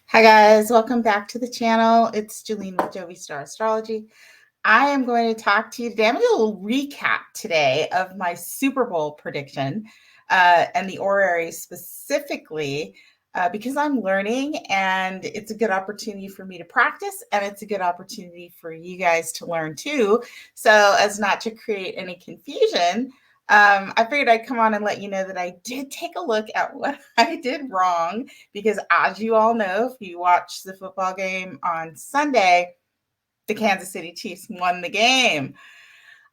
Hi guys, welcome back to the channel. It's Julene with Jovi Star Astrology. I am going to talk to you today. I'm going to do a little recap today of my Super Bowl prediction and the Horary specifically because I'm learning and it's a good opportunity for me to practice and it's a good opportunity for you guys to learn too. So as not to create any confusion, I figured I'd come on and let you know that I did take a look at what I did wrong because as you all know, if you watched the football game on Sunday, the Kansas City Chiefs won the game.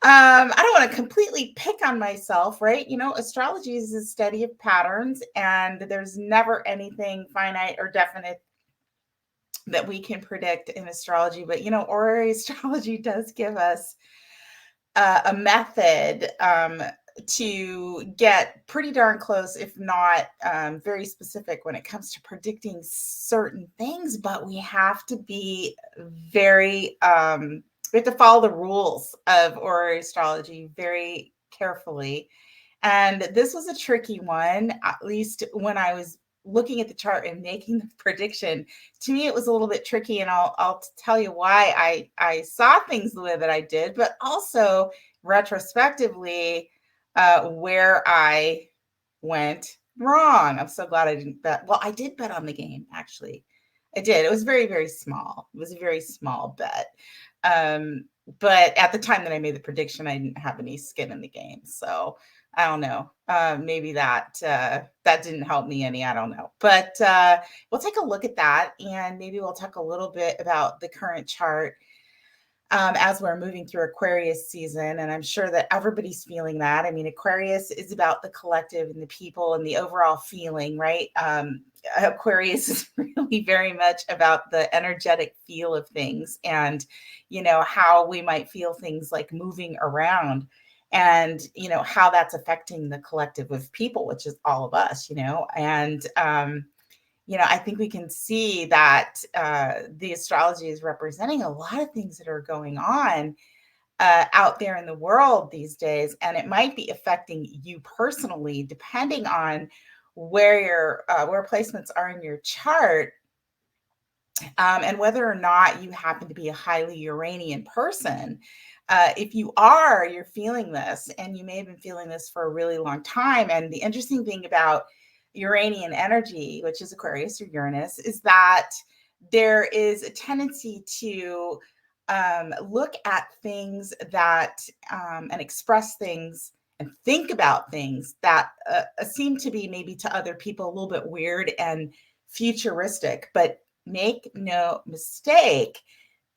I don't want to completely pick on myself, right? You know, astrology is a study of patterns, and there's never anything finite or definite that we can predict in astrology. But, you know, Horary astrology does give us a method to get pretty darn close, if not very specific when it comes to predicting certain things. But we have to be very, we have to follow the rules of Horary astrology very carefully. And this was a tricky one, at least when I was looking at the chart and making the prediction. To me, it was a little bit tricky, and I'll tell you why I saw things the way that I did, but also retrospectively where I went wrong. I'm so glad I didn't bet. Well, I did bet on the game, actually. I did. It was very, very small. It was a very small bet. Um, but at the time that I made the prediction, I didn't have any skin in the game. So I don't know. Maybe that didn't help me any. I don't know. But we'll take a look at that, and maybe we'll talk a little bit about the current chart as we're moving through Aquarius season. And I'm sure that everybody's feeling that. I mean, Aquarius is about the collective and the people and the overall feeling, right? Aquarius is really very much about the energetic feel of things and, you know, how we might feel things like moving around and, you know, how that's affecting the collective of people, which is all of us, you know, and, you know, I think we can see that the astrology is representing a lot of things that are going on out there in the world these days, and it might be affecting you personally, depending on where placements are in your chart, and whether or not you happen to be a highly Uranian person. If you are, you're feeling this, and you may have been feeling this for a really long time. And the interesting thing about Uranian energy, which is Aquarius or Uranus, is that there is a tendency to look at things that and express things and think about things that seem to be maybe to other people a little bit weird and futuristic. But make no mistake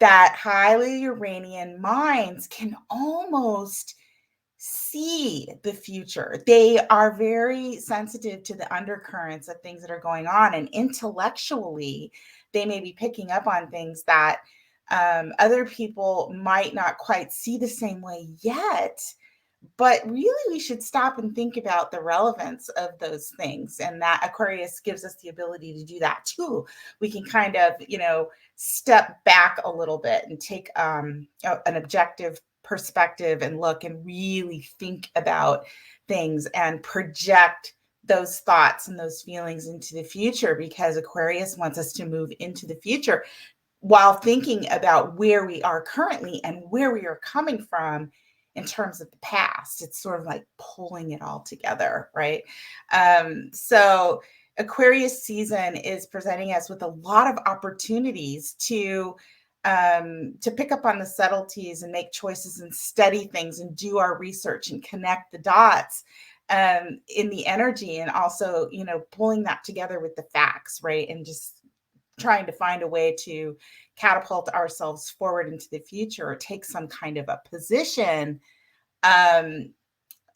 that highly Uranian minds can almost see the future. They are very sensitive to the undercurrents of things that are going on. And intellectually, they may be picking up on things that other people might not quite see the same way yet. But really, we should stop and think about the relevance of those things. And that Aquarius gives us the ability to do that too. We can kind of, you know, step back a little bit and take an objective perspective and look and really think about things and project those thoughts and those feelings into the future, because Aquarius wants us to move into the future while thinking about where we are currently and where we are coming from in terms of the past. It's sort of like pulling it all together, right? So Aquarius season is presenting us with a lot of opportunities to pick up on the subtleties and make choices and study things and do our research and connect the dots in the energy, and also, you know, pulling that together with the facts, right? And just trying to find a way to catapult ourselves forward into the future or take some kind of a position um,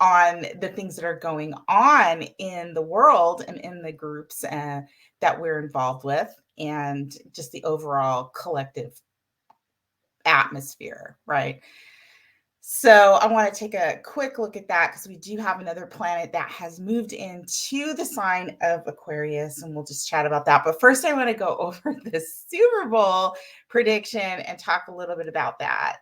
on the things that are going on in the world and in the groups that we're involved with, and just the overall collective atmosphere, right? So I want to take a quick look at that because we do have another planet that has moved into the sign of Aquarius, and we'll just chat about that. But first, I want to go over the Super Bowl prediction and talk a little bit about that.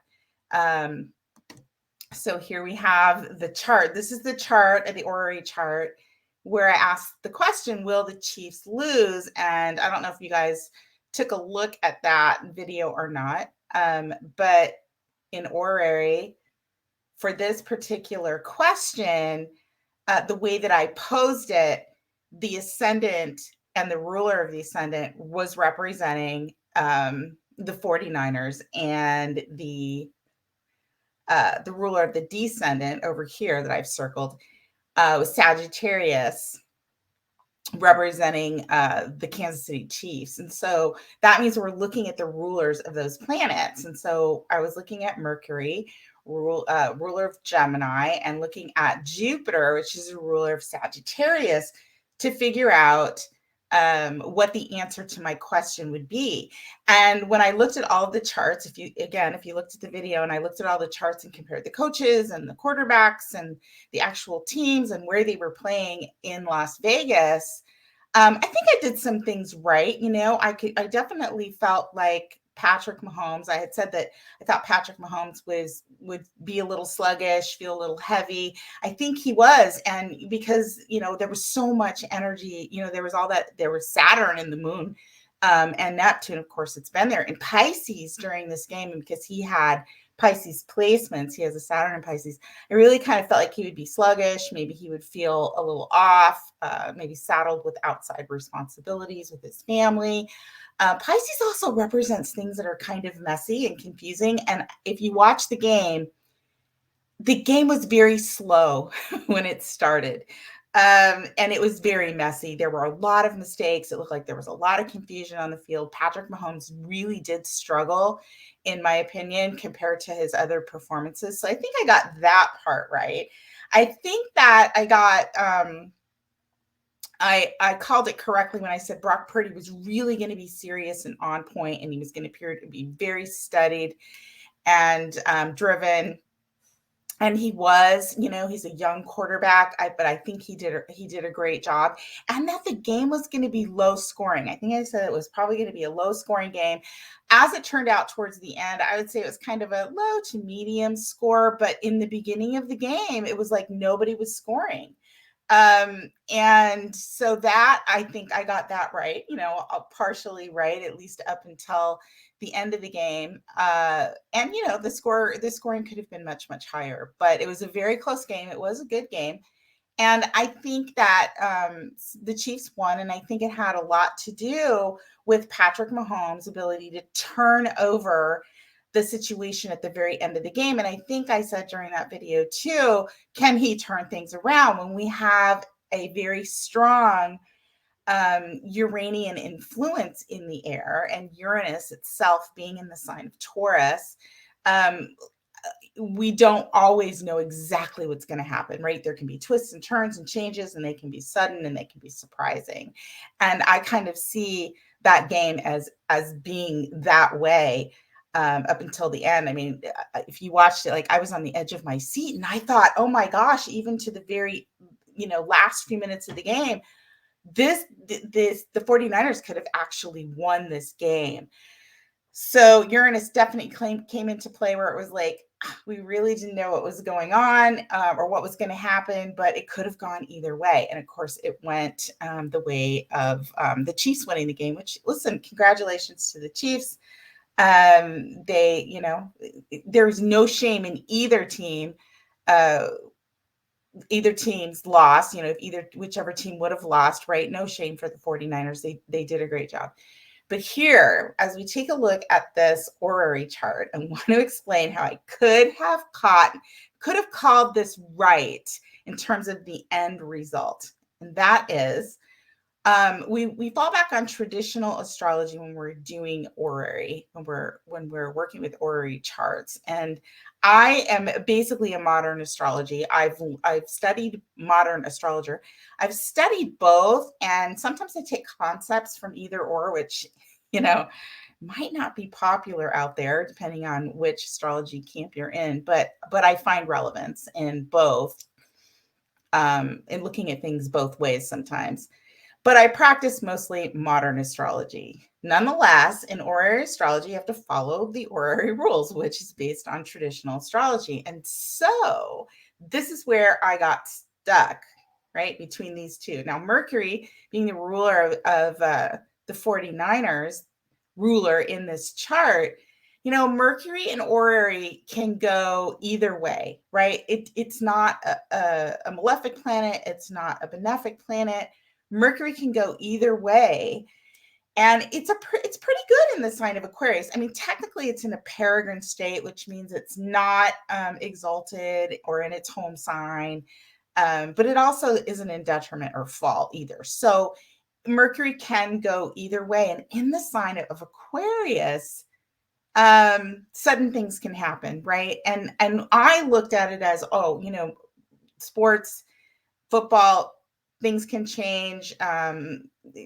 So here we have the chart. This is the chart, the Horary chart. where I asked the question, will the Chiefs lose? And I don't know if you guys took a look at that video or not, but in Horary, for this particular question, the way that I posed it, the ascendant and the ruler of the ascendant was representing the 49ers, and the ruler of the descendant over here that I've circled was Sagittarius, representing the Kansas City Chiefs. And so that means we're looking at the rulers of those planets. And so I was looking at Mercury, ruler of Gemini, and looking at Jupiter, which is a ruler of Sagittarius, to figure out what the answer to my question would be. And when I looked at all of the charts, if you looked at the video and I looked at all the charts and compared the coaches and the quarterbacks and the actual teams and where they were playing in Las Vegas, I think I did some things right. I definitely felt like Patrick Mahomes. I had said that I thought Patrick Mahomes would be a little sluggish, feel a little heavy. I think he was, and because there was so much energy. There was Saturn and the moon, and Neptune. Of course, it's been there in Pisces during this game, and because he had Pisces placements, he has a Saturn in Pisces. I really kind of felt like he would be sluggish. Maybe he would feel a little off, maybe saddled with outside responsibilities with his family. Pisces also represents things that are kind of messy and confusing. And if you watch the game was very slow when it started. And it was very messy. There were a lot of mistakes. It looked like there was a lot of confusion on the field. Patrick Mahomes really did struggle, in my opinion, compared to his other performances. So I think I got that part right. I think that I got, I called it correctly when I said Brock Purdy was really going to be serious and on point, and he was going to appear to be very studied and driven. And he was, he's a young quarterback, but I think he did a great job. And that the game was going to be low scoring. I think I said it was probably going to be a low scoring game. As it turned out towards the end, I would say it was kind of a low to medium score. But in the beginning of the game, it was like nobody was scoring. And so that, I think I got that right, partially right, at least up until the end of the game. And the scoring could have been much, much higher, but it was a very close game. It was a good game. And I think that the Chiefs won, and I think it had a lot to do with Patrick Mahomes' ability to turn over the situation at the very end of the game. And I think I said during that video too, can he turn things around when we have a very strong Uranian influence in the air, and Uranus itself being in the sign of Taurus? We don't always know exactly what's going to happen, right? There can be twists and turns and changes, and they can be sudden and they can be surprising. And I kind of see that game as being that way. Up until the end. I mean, if you watched it, like, I was on the edge of my seat, and I thought, oh my gosh, even to the very, last few minutes of the game, the 49ers could have actually won this game. So Uranus definitely came into play, where it was like, we really didn't know what was going on or what was going to happen, but it could have gone either way. And of course, it went the way of the Chiefs winning the game, which, listen, congratulations to the Chiefs. There's no shame in either team. Either team's loss, whichever team would have lost, right? No shame for the 49ers. They did a great job. But here, as we take a look at this Horary chart, I want to explain how I could have called this right in terms of the end result. And that is, we fall back on traditional astrology when we're doing Horary, when we're working with Horary charts. And I am basically a modern astrology. I've studied modern astrologer. I've studied both, and sometimes I take concepts from either or, which might not be popular out there depending on which astrology camp you're in. But I find relevance in both, in looking at things both ways sometimes. But I practice mostly modern astrology. Nonetheless, in Horary astrology, you have to follow the Horary rules, which is based on traditional astrology. And so this is where I got stuck right, between these two. Now, Mercury being the ruler of the 49ers, ruler in this chart, Mercury and Horary can go either way, right? It's not a malefic planet. It's not a benefic planet. Mercury can go either way. And it's pretty good in the sign of Aquarius. I mean, technically it's in a peregrine state, which means it's not exalted or in its home sign. But it also isn't in detriment or fall either. So Mercury can go either way. And in the sign of Aquarius, sudden things can happen, right? And I looked at it as, sports, football, things can change.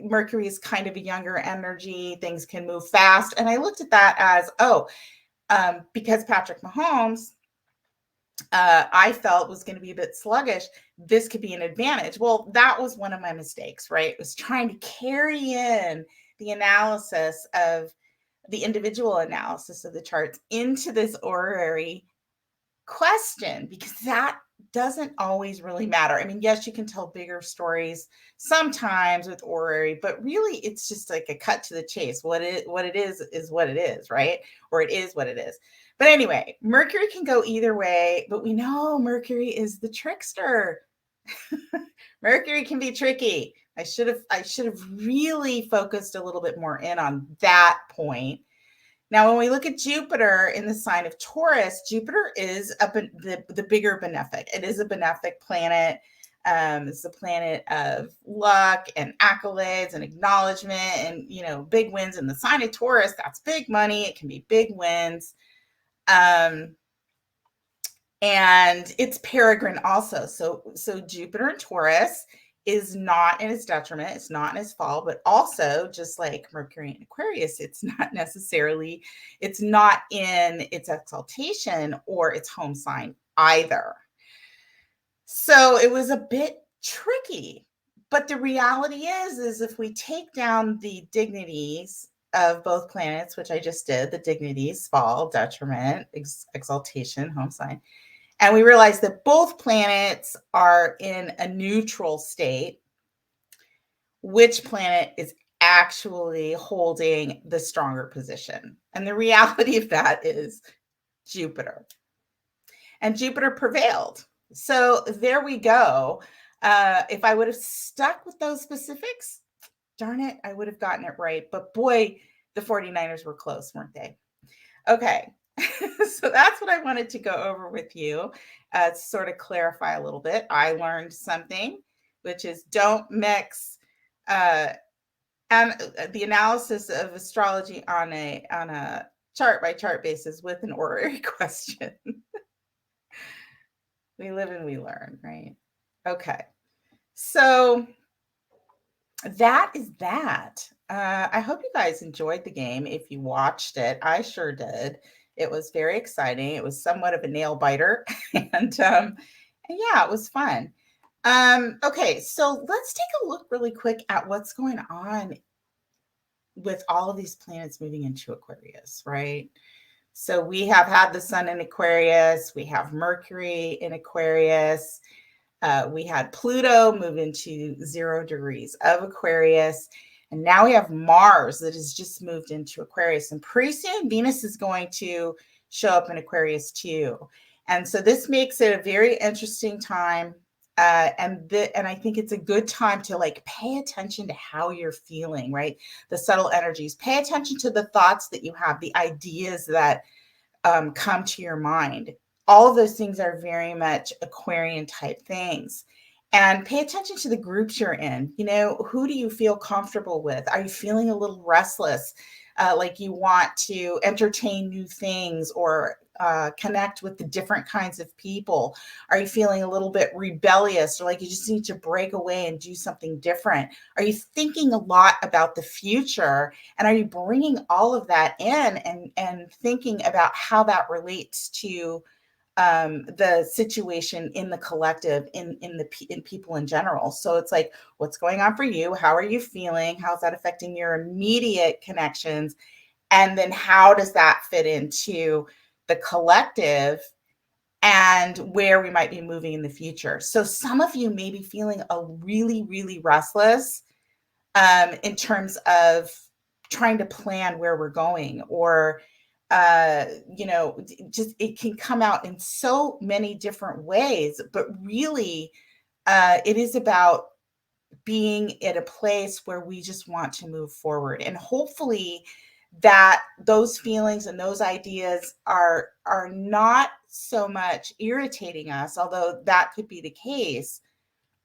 Mercury is kind of a younger energy. Things can move fast. And I looked at that as, because Patrick Mahomes, I felt was going to be a bit sluggish, this could be an advantage. Well, that was one of my mistakes, right? It was trying to carry in the analysis of the individual analysis of the charts into this horary question, because that doesn't always really matter. I mean, yes, you can tell bigger stories sometimes with horary, but really it's just like a cut to the chase. What it is what it is, right? Or it is what it is. But anyway, Mercury can go either way, but we know Mercury is the trickster. Mercury can be tricky. I should have really focused a little bit more in on that point. Now, when we look at Jupiter in the sign of Taurus, Jupiter is the bigger benefic. It is a benefic planet. It's a planet of luck and accolades and acknowledgement and, big wins in the sign of Taurus. That's big money. It can be big wins. And it's peregrine also. So Jupiter in Taurus is not in its detriment. It's not in its fall, but also just like Mercury in Aquarius, it's not in its exaltation or its home sign either. So it was a bit tricky, but the reality is if we take down the dignities of both planets, which I just did, the dignities, fall, detriment, exaltation, home sign, and we realize that both planets are in a neutral state, which planet is actually holding the stronger position? And the reality of that is Jupiter. And Jupiter prevailed. So there we go. If I would have stuck with those specifics, darn it, I would have gotten it right. But boy, the 49ers were close, weren't they? Okay. So that's what I wanted to go over with you, to sort of clarify a little bit. I learned something, which is don't mix and the analysis of astrology on a chart by chart basis with an horary question. We live and we learn, right? Okay. So that is that. I hope you guys enjoyed the game. If you watched it, I sure did. It was very exciting. It was somewhat of a nail biter, and yeah, it was fun. Okay, so let's take a look really quick at what's going on with all of these planets moving into Aquarius, right? So we have had the sun in Aquarius. We have Mercury in Aquarius. We had Pluto move into 0 degrees of Aquarius. And now we have Mars that has just moved into Aquarius. And pretty soon Venus is going to show up in Aquarius too. And so this makes it a very interesting time. And I think it's a good time to pay attention to how you're feeling, right? The subtle energies. Pay attention to the thoughts that you have, the ideas that come to your mind. All of those things are very much Aquarian type things. And pay attention to the groups you're in. Who do you feel comfortable with? Are you feeling a little restless? Like you want to entertain new things or connect with the different kinds of people? Are you feeling a little bit rebellious or like you just need to break away and do something different? Are you thinking a lot about the future? And are you bringing all of that in and thinking about how that relates to the situation in the collective, in people in general? So it's like, what's going on for you? How are you feeling? How's that affecting your immediate connections? And then how does that fit into the collective and where we might be moving in the future. So some of you may be feeling a really, really restless in terms of trying to plan where we're going, or just it can come out in so many different ways. But really, it is about being at a place where we just want to move forward, and hopefully that those feelings and those ideas are not so much irritating us, although that could be the case,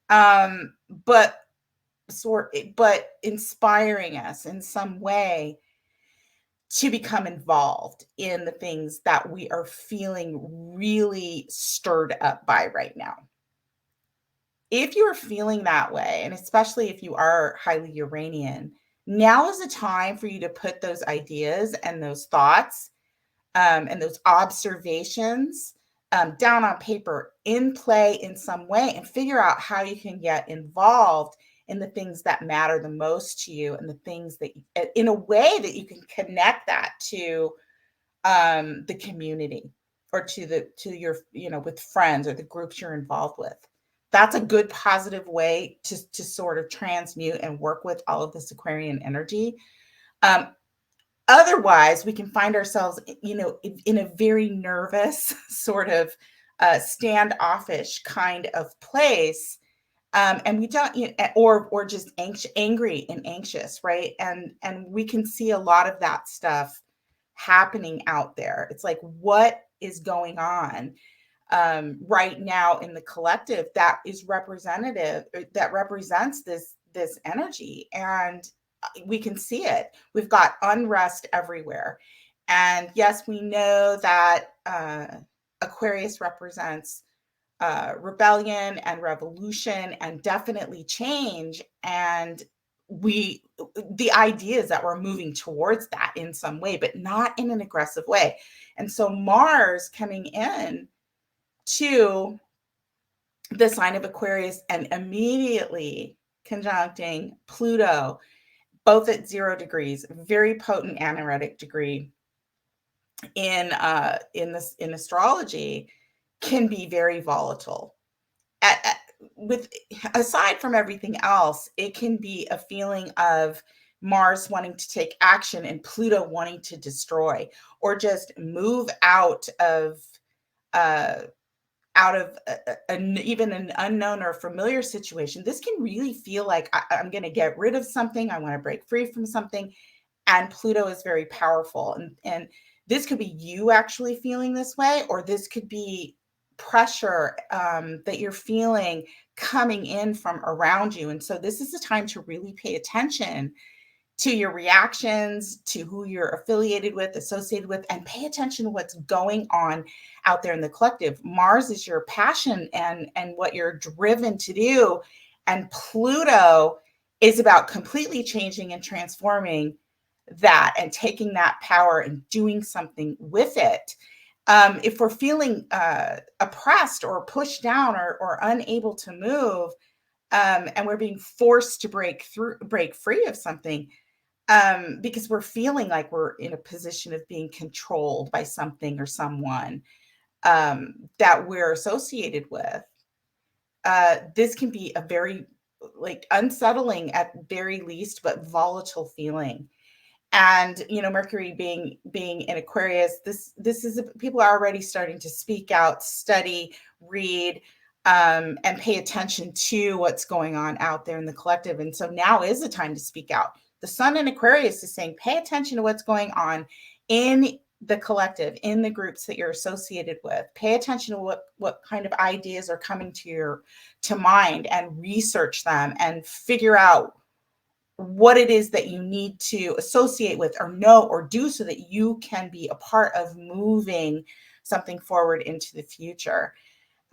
um but but inspiring us in some way to become involved in the things that we are feeling really stirred up by right now. If you're feeling that way, and especially if you are highly Uranian, now is the time for you to put those ideas and those thoughts and those observations down on paper, in play in some way, and figure out how you can get involved in the things that matter the most to you, and the things that, in a way that you can connect that to the community, or to your, with friends or the groups you're involved with. That's a good positive way to sort of transmute and work with all of this Aquarian energy. Um, Otherwise, we can find ourselves, in a very nervous sort of standoffish kind of place, and we don't, or just angry and anxious, right? And we can see a lot of that stuff happening out there. It's like, what is going on right now in the collective that is representative, that represents this energy? And we can see it. We've got unrest everywhere. And yes, we know that Aquarius represents rebellion and revolution and definitely change. And we, the idea is that we're moving towards that in some way, but not in an aggressive way. And so Mars coming in to the sign of Aquarius and immediately conjuncting Pluto, both at 0 degrees, very potent anaretic degree in astrology, can be very volatile. With Aside from everything else, it can be a feeling of Mars wanting to take action and Pluto wanting to destroy, or just move uh, out of even an unknown or familiar situation. This can really feel like I'm going to get rid of something. I want to break free from something. And Pluto is very powerful. And this could be you actually feeling this way, or this could be pressure that you're feeling coming in from around you. And so this is the time to really pay attention to your reactions, to who you're affiliated with, associated with, and pay attention to what's going on out there in the collective. Mars is your passion and what you're driven to do, and Pluto is about completely changing and transforming that and taking that power and doing something with it. If we're feeling oppressed or pushed down, or unable to move, and we're being forced to break free of something, because we're feeling like we're in a position of being controlled by something or someone that we're associated with. This can be a very, like, unsettling at very least, but volatile feeling. And Mercury being in Aquarius, this is people are already starting to speak out, study, read, and pay attention to what's going on out there in the collective. And so now is the time to speak out. The Sun in Aquarius is saying, pay attention to what's going on in the collective, in the groups that you're associated with. Pay attention to what kind of ideas are coming to mind, and research them and figure out what it is that you need to associate with, or know, or do, so that you can be a part of moving something forward into the future.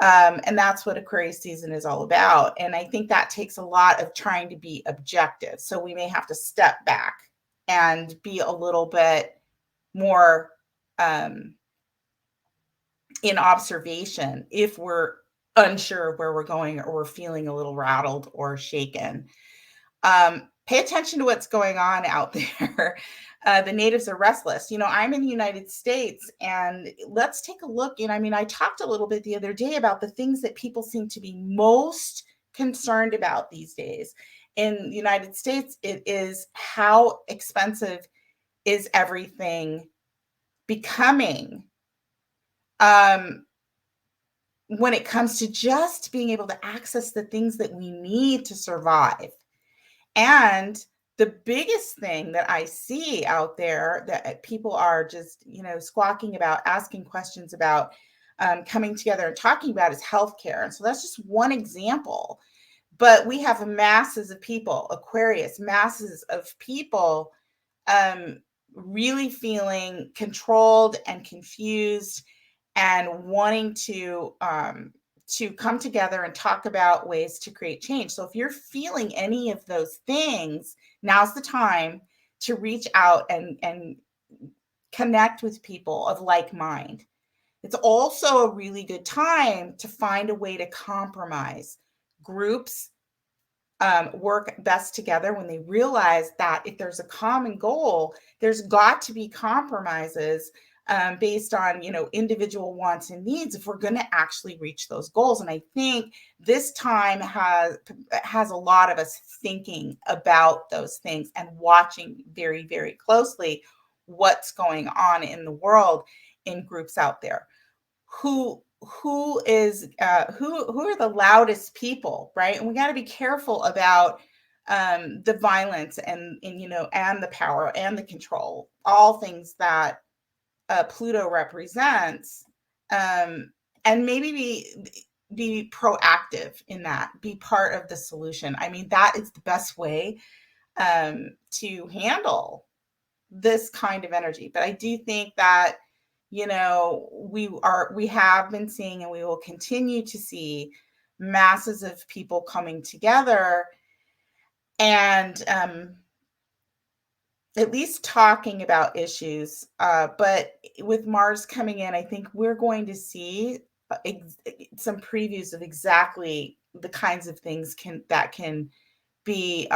And that's what Aquarius season is all about. And I think that takes a lot of trying to be objective. So we may have to step back and be a little bit more in observation if we're unsure of where we're going, or we're feeling a little rattled or shaken. pay attention to what's going on out there. The natives are restless. I'm in the United States, and let's take a look. I talked a little bit the other day about the things that people seem to be most concerned about these days. In the United States, it is how expensive is everything becoming, when it comes to just being able to access the things that we need to survive. And the biggest thing that I see out there that people are just, squawking about, asking questions about, coming together and talking about is healthcare. And so that's just one example. But we have masses of people, Aquarius, masses of people, really feeling controlled and confused and wanting to come together and talk about ways to create change. So if you're feeling any of those things, now's the time to reach out and connect with people of like mind. It's also a really good time to find a way to compromise. Groups work best together when they realize that if there's a common goal, there's got to be compromises based on individual wants and needs if we're going to actually reach those goals. And I think this time has a lot of us thinking about those things and watching very, very closely what's going on in the world, in groups out there. Who are the loudest people, right? And we got to be careful about the violence and the power and the control, all things that Pluto represents, and maybe be proactive in that, be part of the solution. That is the best way to handle this kind of energy. But I do think that we have been seeing, and we will continue to see, masses of people coming together and at least talking about issues. But with Mars coming in, I think we're going to see some previews of exactly the kinds of things that can be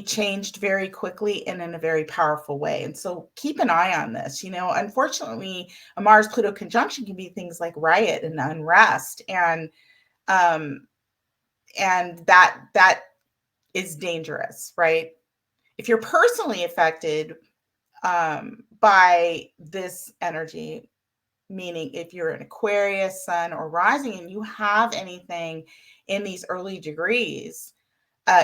changed very quickly and in a very powerful way. And so keep an eye on this. Unfortunately, a Mars Pluto conjunction can be things like riot and unrest, and that is dangerous, right? If you're personally affected by this energy, meaning if you're an Aquarius, Sun, or rising, and you have anything in these early degrees,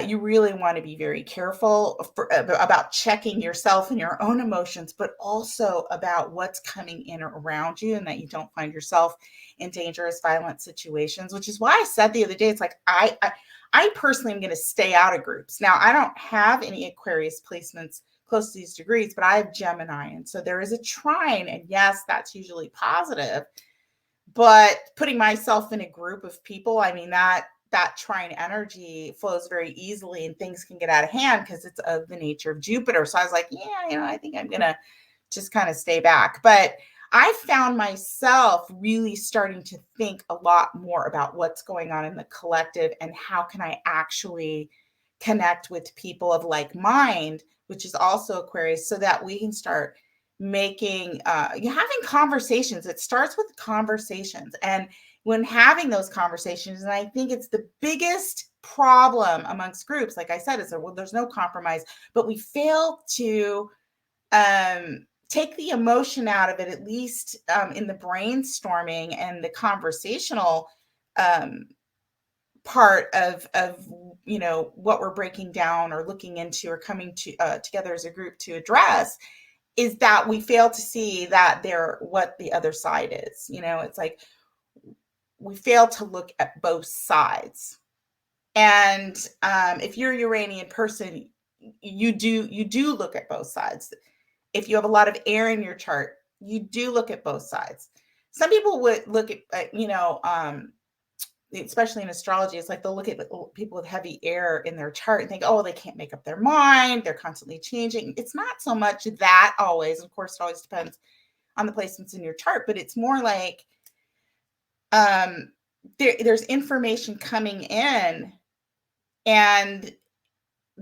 you really want to be very careful about checking yourself and your own emotions, but also about what's coming in or around you, and that you don't find yourself in dangerous, violent situations, which is why I said the other day, it's like, I personally am going to stay out of groups. Now, I don't have any Aquarius placements close to these degrees, but I have Gemini. And so there is a trine, and yes, that's usually positive, but putting myself in a group of people, that trine energy flows very easily, and things can get out of hand because it's of the nature of Jupiter. So I was like, yeah, I think I'm going to just kind of stay back. But I found myself really starting to think a lot more about what's going on in the collective and how can I actually connect with people of like mind, which is also Aquarius, so that we can start making, having conversations. It starts with conversations. And when having those conversations, and I think it's the biggest problem amongst groups, like I said, is that, well, there's no compromise, but we fail to take the emotion out of it, at least in the brainstorming and the conversational part of what we're breaking down or looking into or coming to together as a group to address, is that we fail to see that what the other side is. It's like we fail to look at both sides. And if you're a Uranian person, you do look at both sides. If you have a lot of air in your chart, you do look at both sides. Some people would look at, especially in astrology, it's like they'll look at people with heavy air in their chart and think, oh, they can't make up their mind. They're constantly changing. It's not so much that always. Of course, it always depends on the placements in your chart, but it's more like there's information coming in, and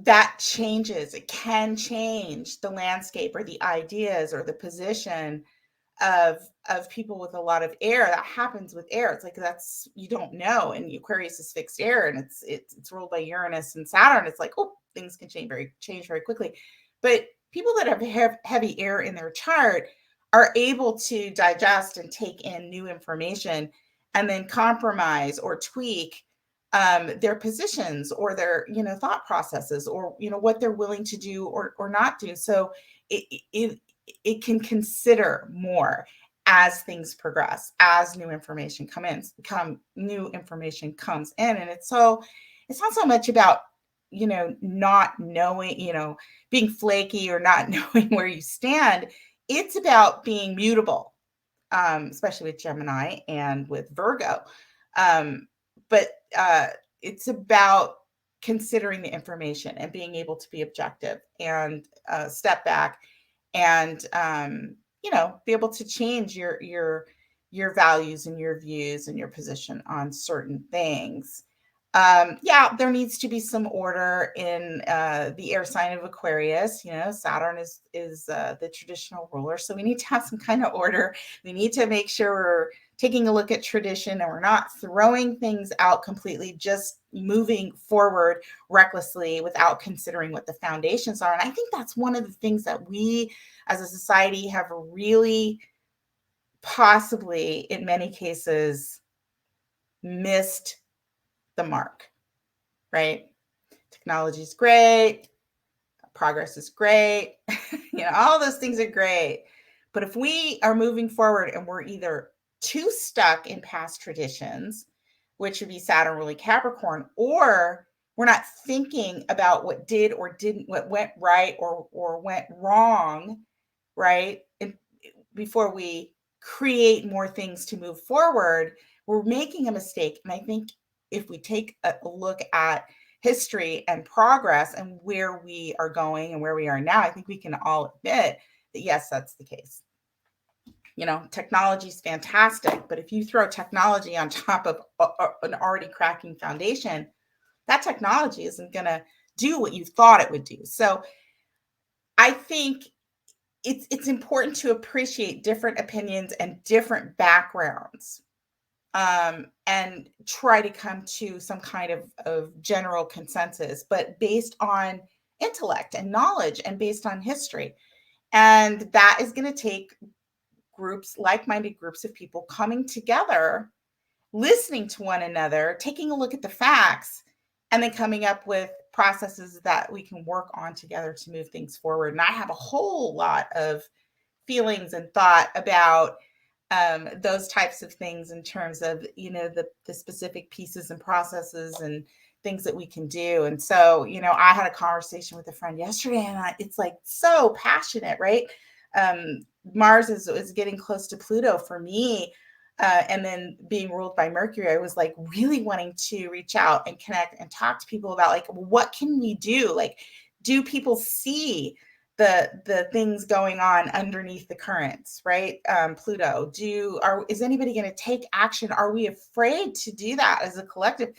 that changes. It can change the landscape or the ideas or the position of people with a lot of air. That happens with air. It's like, that's, you don't know. And Aquarius is fixed air, and it's ruled by Uranus and Saturn. It's like, oh, things can change very quickly. But people that have heavy air in their chart are able to digest and take in new information and then compromise or tweak their positions or their, thought processes, or, what they're willing to do or not do. So it can consider more as things progress, as new information new information comes in. And it's not so much about, not knowing, being flaky or not knowing where you stand. It's about being mutable, especially with Gemini and with Virgo. But it's about considering the information and being able to be objective and step back and be able to change your values and your views and your position on certain things. Yeah, there needs to be some order in the air sign of Aquarius. Saturn is the traditional ruler, so we need to have some kind of order. We need to make sure we're taking a look at tradition and we're not throwing things out completely, just moving forward recklessly without considering what the foundations are. And I think that's one of the things that we as a society have really, possibly in many cases, missed the mark, right? Technology is great, progress is great, all those things are great. But if we are moving forward and we're either too stuck in past traditions, which would be Saturn ruling Capricorn, or we're not thinking about what did or didn't, what went right or went wrong, right? And before we create more things to move forward, we're making a mistake. And I think if we take a look at history and progress and where we are going and where we are now, I think we can all admit that, yes, that's the case. Technology is fantastic, but if you throw technology on top of an already cracking foundation, that technology isn't going to do what you thought it would do. So I think it's important to appreciate different opinions and different backgrounds, and try to come to some kind of general consensus, but based on intellect and knowledge and based on history. And that is going to take like-minded groups of people coming together, listening to one another, taking a look at the facts, and then coming up with processes that we can work on together to move things forward. And I have a whole lot of feelings and thought about those types of things in terms of, the specific pieces and processes and things that we can do. And so, I had a conversation with a friend yesterday, and it's like so passionate, right? Mars is getting close to Pluto for me. And then being ruled by Mercury, I was like really wanting to reach out and connect and talk to people about, like, what can we do? Like, do people see the things going on underneath the currents, right? Pluto, is anybody going to take action? Are we afraid to do that as a collective?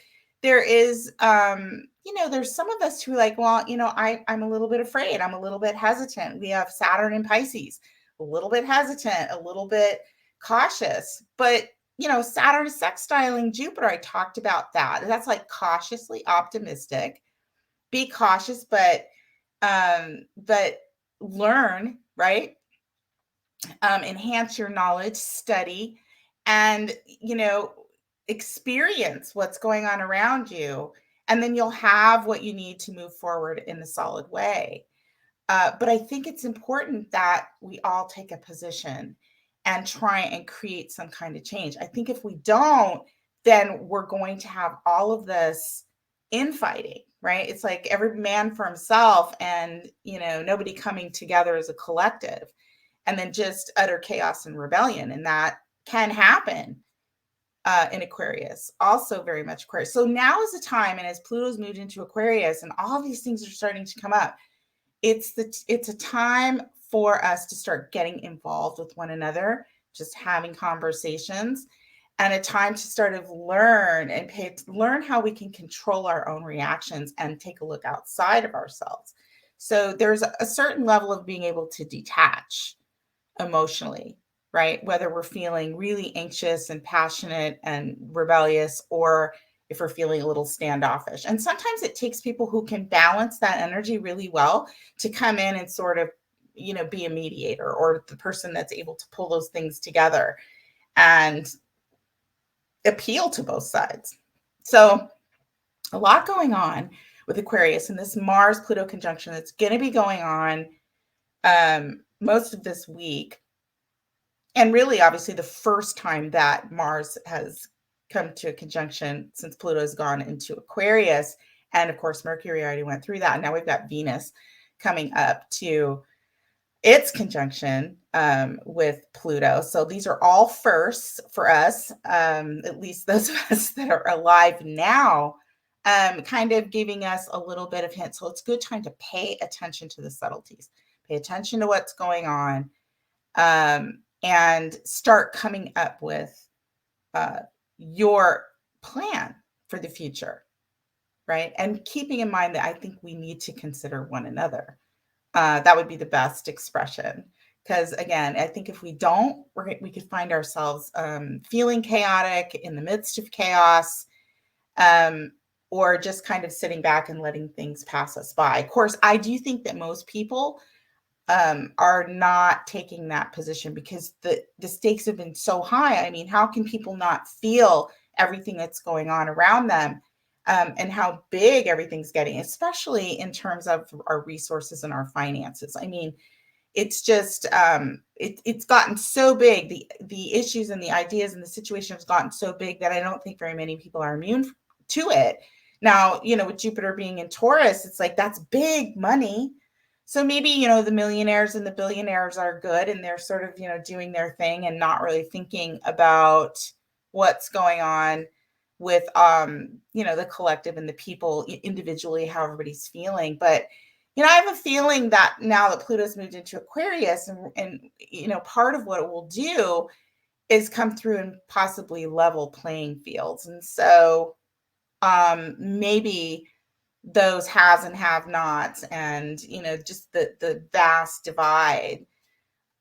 There is, there's some of us who are like, well, I'm a little bit afraid. I'm a little bit hesitant. We have Saturn in Pisces, a little bit hesitant, a little bit cautious. But, Saturn is sextiling Jupiter. I talked about that. That's like cautiously optimistic. Be cautious, but learn, right? Enhance your knowledge, study, and, experience what's going on around you. And then you'll have what you need to move forward in a solid way. But I think it's important that we all take a position and try and create some kind of change. I think if we don't, then we're going to have all of this infighting, right? It's like every man for himself and, nobody coming together as a collective, and then just utter chaos and rebellion. And that can happen in Aquarius, also very much Aquarius. So now is the time, and as Pluto's moved into Aquarius and all these things are starting to come up, it's a time for us to start getting involved with one another, just having conversations, and a time to sort of learn and learn how we can control our own reactions and take a look outside of ourselves. So there's a certain level of being able to detach emotionally, right? Whether we're feeling really anxious and passionate and rebellious, or if we're feeling a little standoffish. And sometimes it takes people who can balance that energy really well to come in and sort of, be a mediator, or the person that's able to pull those things together and appeal to both sides. So a lot going on with Aquarius and this Mars Pluto conjunction that's going to be going on most of this week. And really, obviously, the first time that Mars has come to a conjunction since Pluto has gone into Aquarius. And of course, Mercury already went through that. And now we've got Venus coming up to its conjunction with Pluto. So these are all firsts for us, at least those of us that are alive now, kind of giving us a little bit of hint. So it's a good time to pay attention to the subtleties, pay attention to what's going on, and start coming up with your plan for the future, right? And keeping in mind that I think we need to consider one another. That would be the best expression. Because again, I think if we don't, we could find ourselves feeling chaotic in the midst of chaos, or just kind of sitting back and letting things pass us by. Of course, I do think that most people are not taking that position because the stakes have been so high. I mean, how can people not feel everything that's going on around them, and how big everything's getting, especially in terms of our resources and our finances? I mean, it's just it's gotten so big. The issues and the ideas and the situation has gotten so big that I don't think very many people are immune to it. Now, with Jupiter being in Taurus, it's like that's big money. So maybe, the millionaires and the billionaires are good and they're sort of, doing their thing and not really thinking about what's going on with, the collective and the people individually, how everybody's feeling. But, I have a feeling that now that Pluto's moved into Aquarius and part of what it will do is come through and possibly level playing fields. And so maybe those haves and have nots, and just the vast divide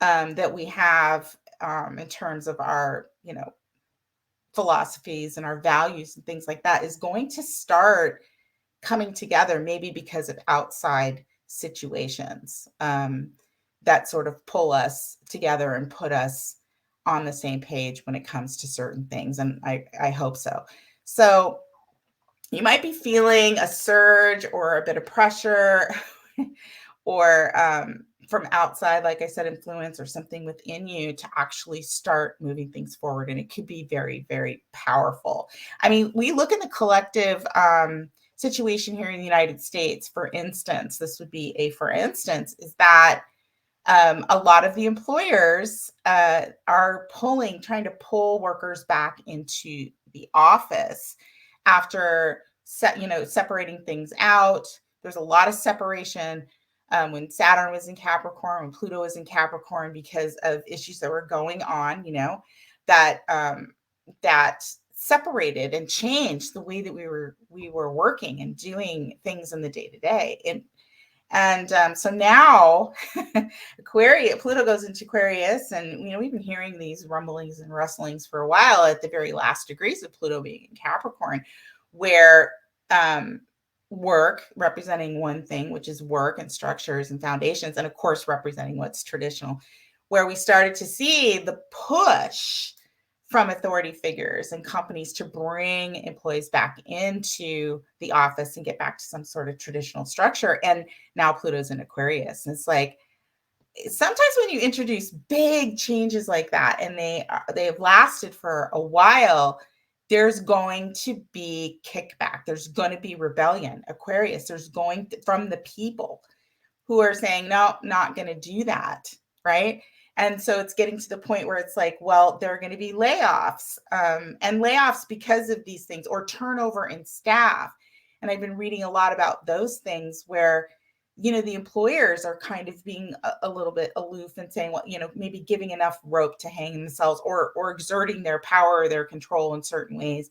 that we have in terms of our philosophies and our values and things like that is going to start coming together, maybe because of outside situations that sort of pull us together and put us on the same page when it comes to certain things. And I hope so. So you might be feeling a surge or a bit of pressure or from outside, like I said, influence or something within you to actually start moving things forward. And it could be very, very powerful. I mean, we look in the collective situation here in the United States, for instance, this would be for instance, is that a lot of the employers are trying to pull workers back into the office after separating things out. There's a lot of separation when Saturn was in Capricorn, when Pluto was in Capricorn, because of issues that were going on, that separated and changed the way that we were working and doing things in the day to day. And so now Pluto goes into Aquarius, and we've been hearing these rumblings and rustlings for a while at the very last degrees of Pluto being in Capricorn, where work representing one thing, which is work and structures and foundations, and of course representing what's traditional, where we started to see the push from authority figures and companies to bring employees back into the office and get back to some sort of traditional structure. And now Pluto's in Aquarius. And it's like, sometimes when you introduce big changes like that, and they have lasted for a while, there's going to be kickback. There's going to be rebellion. Aquarius, from the people who are saying, no, not going to do that. Right. And so it's getting to the point where it's like, well, there are going to be layoffs, and layoffs because of these things, or turnover in staff. And I've been reading a lot about those things where the employers are kind of being a little bit aloof and saying, well, maybe giving enough rope to hang themselves, or exerting their power or their control in certain ways,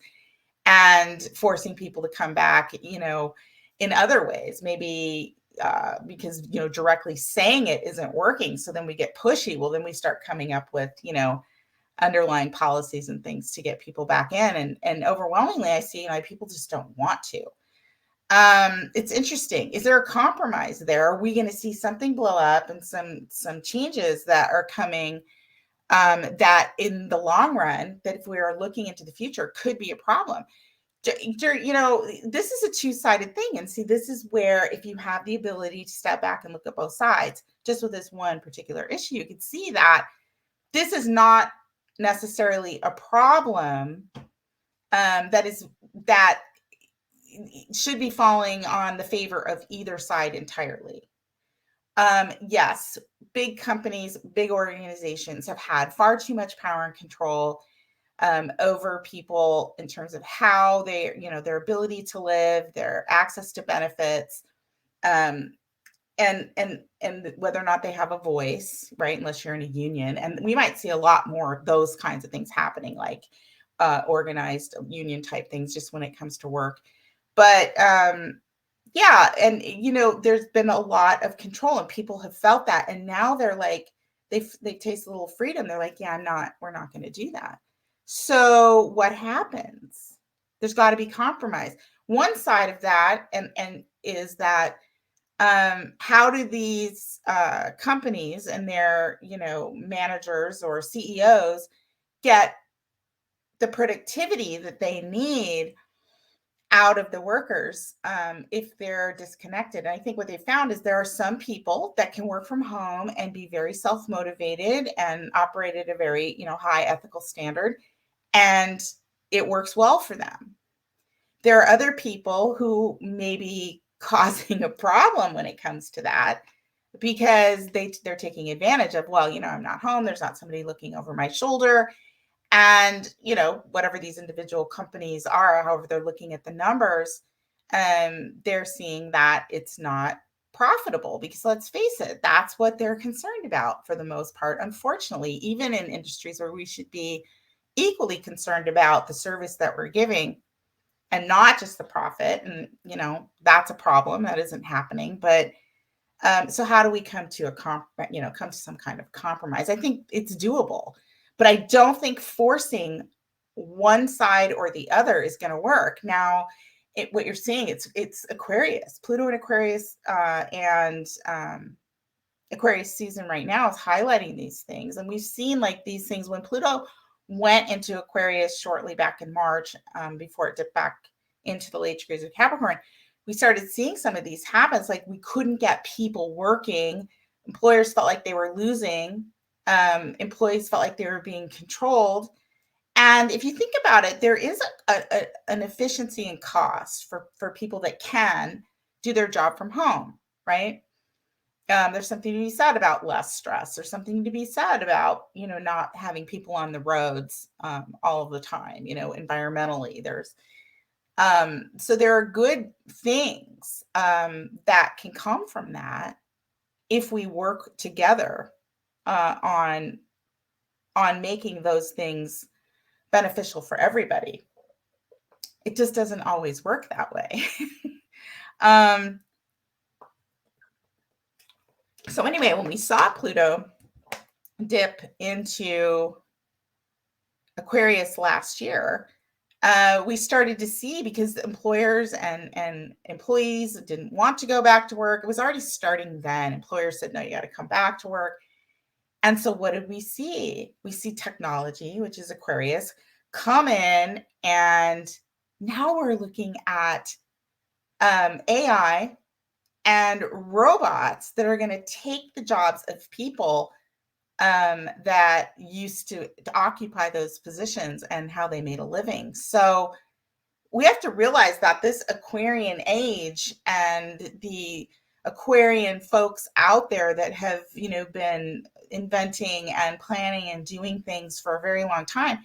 and forcing people to come back, in other ways, maybe because, directly saying it isn't working. So then we get pushy. Well, then we start coming up with, underlying policies and things to get people back in. And overwhelmingly, I see, people just don't want to. It's interesting. Is there a compromise there? Are we going to see something blow up and some changes that are coming, that in the long run, that if we are looking into the future, could be a problem? This is a two-sided thing. And see, this is where, if you have the ability to step back and look at both sides, just with this one particular issue, you can see that this is not necessarily a problem that should be falling on the favor of either side entirely. Yes, big companies, big organizations have had far too much power and control over people in terms of how they, their ability to live, their access to benefits, and whether or not they have a voice, right? Unless you're in a union. And we might see a lot more of those kinds of things happening, like organized union type things, just when it comes to work. But yeah, and there's been a lot of control, and people have felt that, and now they're like, they taste a little freedom. They're like, yeah, we're not going to do that. So what happens? There's got to be compromise. One side of that, and is that how do these companies and their managers or CEOs get the productivity that they need out of the workers if they're disconnected? And I think what they found is there are some people that can work from home and be very self-motivated and operate at a very high ethical standard, and it works well for them. There are other people who may be causing a problem when it comes to that, because they're taking advantage of, well, I'm not home, there's not somebody looking over my shoulder. And, whatever these individual companies are, however they're looking at the numbers, they're seeing that it's not profitable, because let's face it, that's what they're concerned about for the most part. Unfortunately, even in industries where we should be equally concerned about the service that we're giving and not just the profit. And, that's a problem that isn't happening. But so how do we come to come to some kind of compromise? I think it's doable, but I don't think forcing one side or the other is going to work. Now, what you're seeing, it's Aquarius, Pluto and Aquarius, and Aquarius season right now is highlighting these things. And we've seen like these things when Pluto went into Aquarius shortly back in March, before it dipped back into the late degrees of Capricorn. We started seeing some of these habits, like we couldn't get people working. Employers felt like they were losing. Employees felt like they were being controlled. And if you think about it, there is an efficiency and cost for people that can do their job from home, right? There's something to be said about less stress. There's something to be said about, not having people on the roads all of the time, environmentally. So there are good things that can come from that if we work together on making those things beneficial for everybody. It just doesn't always work that way. So anyway, when we saw Pluto dip into Aquarius last year, we started to see, because the employers and employees didn't want to go back to work. It was already starting then. Employers said, no, you got to come back to work. And so what did we see? We see technology, which is Aquarius, come in, and now we're looking at AI and robots that are going to take the jobs of people that used to occupy those positions and how they made a living. So we have to realize that this Aquarian age and the Aquarian folks out there that have, been inventing and planning and doing things for a very long time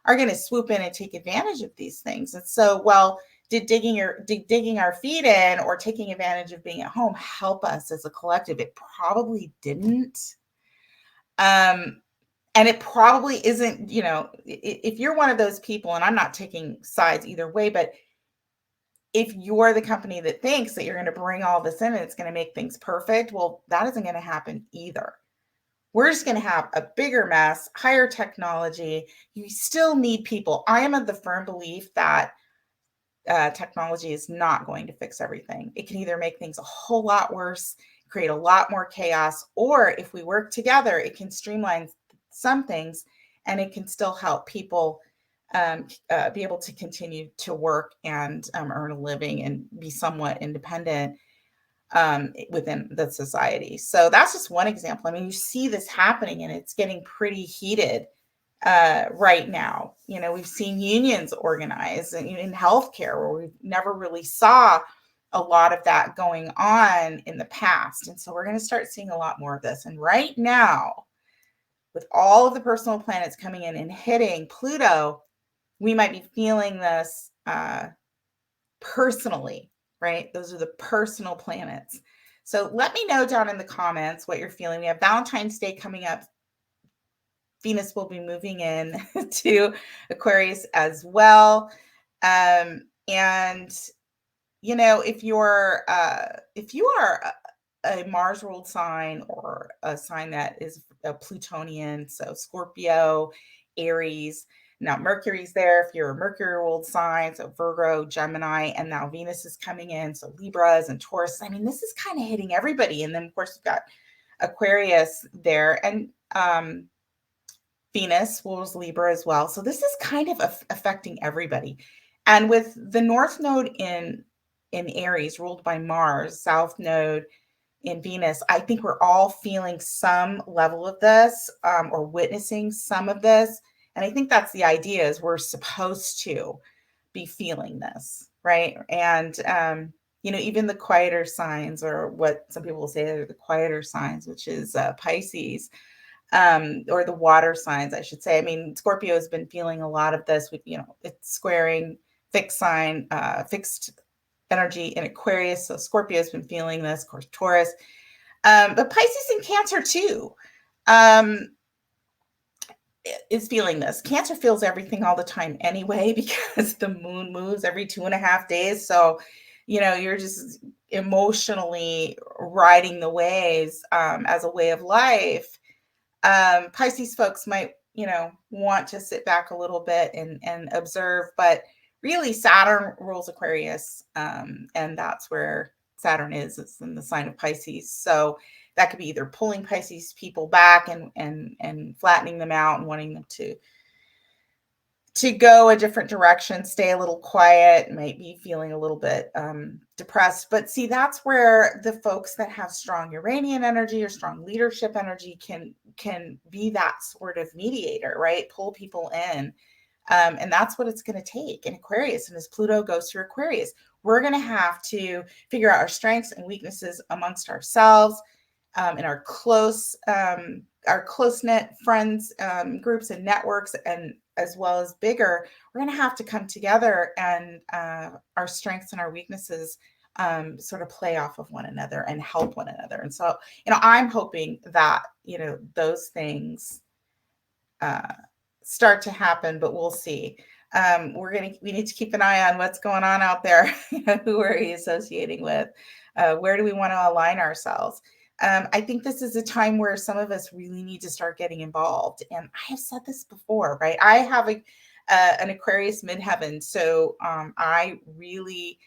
are going to swoop in and take advantage of these things. And so, well, did digging our feet in or taking advantage of being at home help us as a collective? It probably didn't. And it probably isn't, if you're one of those people, and I'm not taking sides either way, but if you're the company that thinks that you're going to bring all this in and it's going to make things perfect, well, that isn't going to happen either. We're just going to have a bigger mess, higher technology. You still need people. I am of the firm belief that technology is not going to fix everything. It can either make things a whole lot worse, create a lot more chaos, or if we work together, it can streamline some things and it can still help people be able to continue to work and earn a living and be somewhat independent within the society. So that's just one example. I mean, you see this happening and it's getting pretty heated right now. We've seen unions organize in healthcare where we never really saw a lot of that going on in the past. And so we're going to start seeing a lot more of this. And right now, with all of the personal planets coming in and hitting Pluto, we might be feeling this personally, right? Those are the personal planets. So let me know down in the comments what you're feeling. We have Valentine's Day coming up. Venus will be moving in to Aquarius as well. And if you are a Mars ruled sign or a sign that is a Plutonian, so Scorpio, Aries. Now Mercury's there if you're a Mercury ruled sign, so Virgo, Gemini, and now Venus is coming in, so Libras and Taurus. I mean, this is kind of hitting everybody. And then of course we've got Aquarius there, and Venus rules Libra as well. So this is kind of affecting everybody. And with the North Node in Aries ruled by Mars, South Node in Venus, I think we're all feeling some level of this or witnessing some of this. And I think that's the idea, is we're supposed to be feeling this, right? And, even the quieter signs, or what some people will say are the quieter signs, which is Pisces, or the water signs, I should say. I mean, Scorpio has been feeling a lot of this with, it's squaring fixed sign, fixed energy in Aquarius. So Scorpio has been feeling this, of course, Taurus, but Pisces and Cancer too is feeling this. Cancer feels everything all the time anyway, because the moon moves every 2.5 days. So, you're just emotionally riding the waves as a way of life. Pisces folks might, want to sit back a little bit and observe, but really Saturn rules Aquarius. And that's where Saturn is. It's in the sign of Pisces. So that could be either pulling Pisces people back and flattening them out and wanting them to go a different direction, stay a little quiet, might be feeling a little bit depressed. But see, that's where the folks that have strong Uranian energy or strong leadership energy can be that sort of mediator, right? Pull people in. And that's what it's going to take in Aquarius. And as Pluto goes through Aquarius, we're going to have to figure out our strengths and weaknesses amongst ourselves, in our close-knit friends, groups and networks, and as well as bigger. We're going to have to come together and our strengths and our weaknesses sort of play off of one another and help one another. And so, I'm hoping that, those things start to happen, but we'll see. We need to keep an eye on what's going on out there. Who are we associating with? Where do we want to align ourselves? I think this is a time where some of us really need to start getting involved. And I have said this before, right? I have an Aquarius midheaven, so I really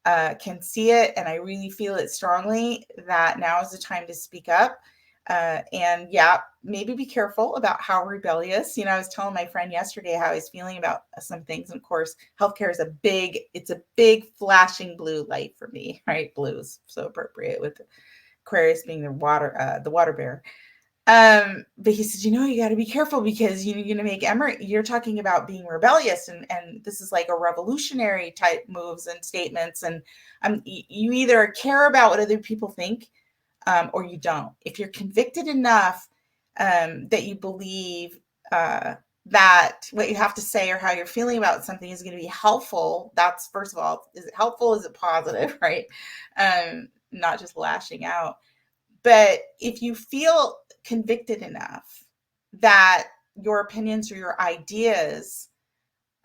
can see it, and I really feel it strongly that now is the time to speak up. And yeah, maybe be careful about how rebellious. I was telling my friend yesterday how I was feeling about some things. And of course, healthcare is a big flashing blue light for me, right? Blue is so appropriate with Aquarius being the water bear. But he said, you got to be careful, because you're going to make you're talking about being rebellious, and this is like a revolutionary type moves and statements. And you either care about what other people think, or you don't. If you're convicted enough that you believe that what you have to say or how you're feeling about something is going to be helpful. That's, first of all, is it helpful? Is it positive? Right? Not just lashing out. But if you feel convicted enough that your opinions or your ideas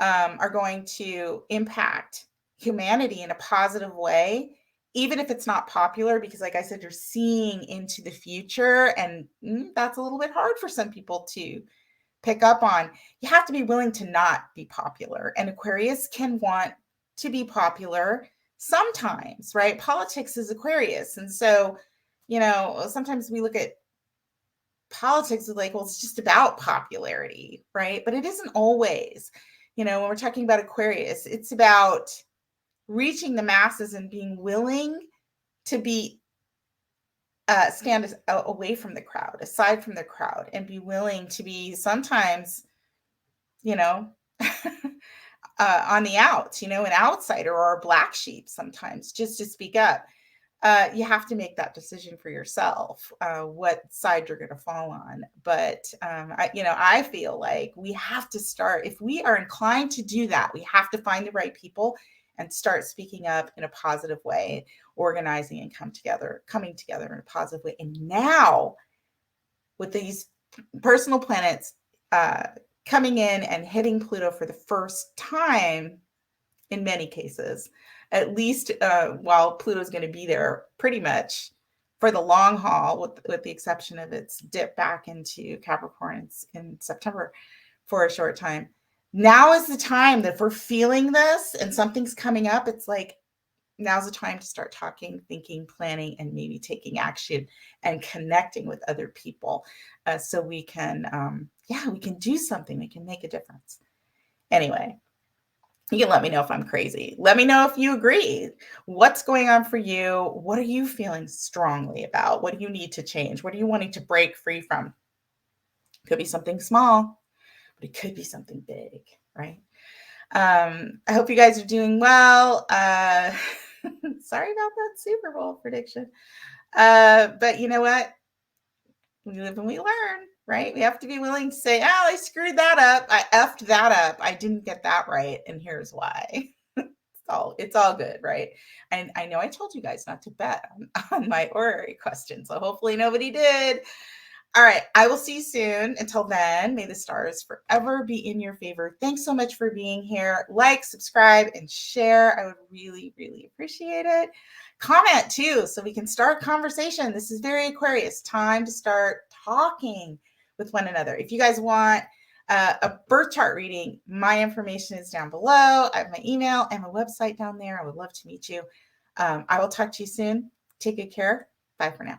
are going to impact humanity in a positive way, even if it's not popular, because like I said, you're seeing into the future, and that's a little bit hard for some people to pick up on. You have to be willing to not be popular. And Aquarius can want to be popular sometimes, right? Politics is Aquarius. And so, sometimes we look at politics as like, well, it's just about popularity, right? But it isn't always. When we're talking about Aquarius, it's about reaching the masses and being willing to be stand away from the crowd, aside from the crowd, and be willing to be sometimes, on the outs, an outsider or a black sheep sometimes, just to speak up. You have to make that decision for yourself, what side you're going to fall on. But I feel like we have to start, if we are inclined to do that, we have to find the right people and start speaking up in a positive way, organizing and coming together in a positive way. And now, with these personal planets coming in and hitting Pluto for the first time, in many cases, at least while Pluto's going to be there pretty much for the long haul, with the exception of its dip back into Capricorn in September for a short time. Now is the time that if we're feeling this and something's coming up, it's like, now's the time to start talking, thinking, planning, and maybe taking action and connecting with other people, so we can do something. We can make a difference. Anyway, you can let me know if I'm crazy. Let me know if you agree. What's going on for you? What are you feeling strongly about? What do you need to change? What are you wanting to break free from? Could be something small, but it could be something big, right? I hope you guys are doing well. Sorry about that Super Bowl prediction. But you know what? We live and we learn, right? We have to be willing to say, oh, I screwed that up. I effed that up. I didn't get that right. And here's why. It's all good, right? And I know I told you guys not to bet on my horary question, so hopefully nobody did. All right, I will see you soon. Until then, may the stars forever be in your favor. Thanks so much for being here. Like, subscribe, and share. I would really, really appreciate it. Comment too, so we can start conversation. This is very Aquarius. Time to start talking with one another. If you guys want a birth chart reading, my information is down below. I have my email and my website down there. I would love to meet you. I will talk to you soon. Take good care. Bye for now.